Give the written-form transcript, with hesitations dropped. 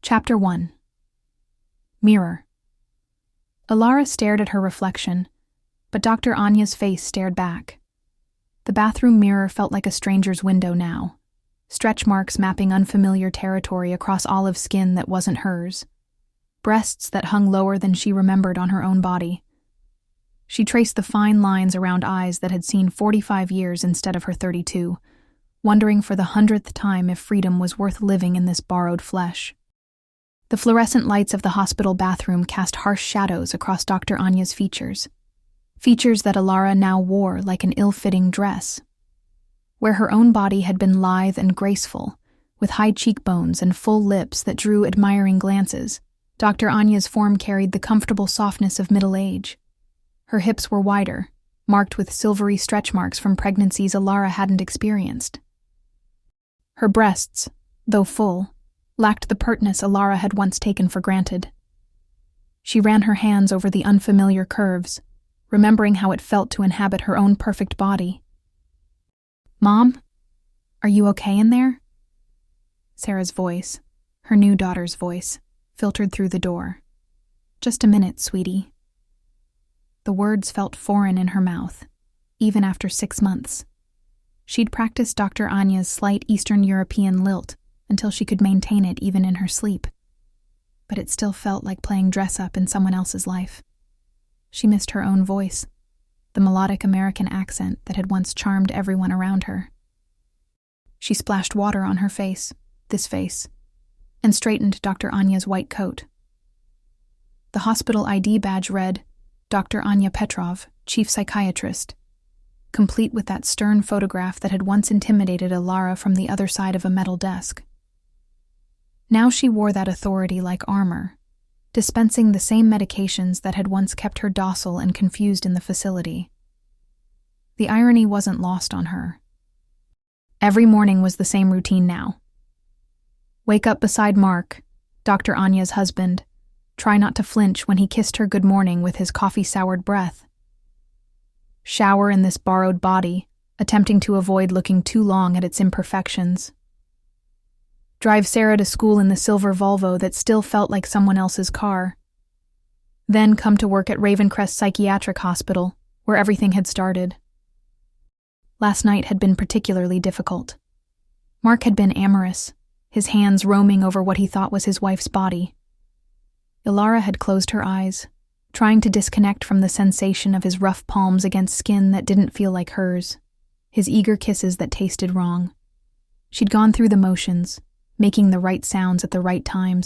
Chapter 1. Mirror. Alara stared at her reflection, but Dr. Anya's face stared back. The bathroom mirror felt like a stranger's window now, stretch marks mapping unfamiliar territory across olive skin that wasn't hers, breasts that hung lower than she remembered on her own body. She traced the fine lines around eyes that had seen 45 years instead of her 32, wondering for the 100th time if freedom was worth living in this borrowed flesh. The fluorescent lights of the hospital bathroom cast harsh shadows across Dr. Anya's features that Alara now wore like an ill-fitting dress. Where her own body had been lithe and graceful, with high cheekbones and full lips that drew admiring glances, Dr. Anya's form carried the comfortable softness of middle age. Her hips were wider, marked with silvery stretch marks from pregnancies Alara hadn't experienced. Her breasts, though full, lacked the pertness Alara had once taken for granted. She ran her hands over the unfamiliar curves, remembering how it felt to inhabit her own perfect body. "Mom, are you okay in there?" Sarah's voice, her new daughter's voice, filtered through the door. "Just a minute, sweetie." The words felt foreign in her mouth, even after 6 months. She'd practiced Dr. Anya's slight Eastern European lilt until she could maintain it even in her sleep. But it still felt like playing dress-up in someone else's life. She missed her own voice, the melodic American accent that had once charmed everyone around her. She splashed water on her face, this face, and straightened Dr. Anya's white coat. The hospital ID badge read, Dr. Anya Petrov, Chief Psychiatrist, complete with that stern photograph that had once intimidated Alara from the other side of a metal desk. Now she wore that authority like armor, dispensing the same medications that had once kept her docile and confused in the facility. The irony wasn't lost on her. Every morning was the same routine now. Wake up beside Mark, Dr. Anya's husband, try not to flinch when he kissed her good morning with his coffee-soured breath. Shower in this borrowed body, attempting to avoid looking too long at its imperfections. Drive Sarah to school in the silver Volvo that still felt like someone else's car. Then come to work at Ravencrest Psychiatric Hospital, where everything had started. Last night had been particularly difficult. Mark had been amorous, his hands roaming over what he thought was his wife's body. Alara had closed her eyes, trying to disconnect from the sensation of his rough palms against skin that didn't feel like hers, his eager kisses that tasted wrong. She'd gone through the motions, making the right sounds at the right times,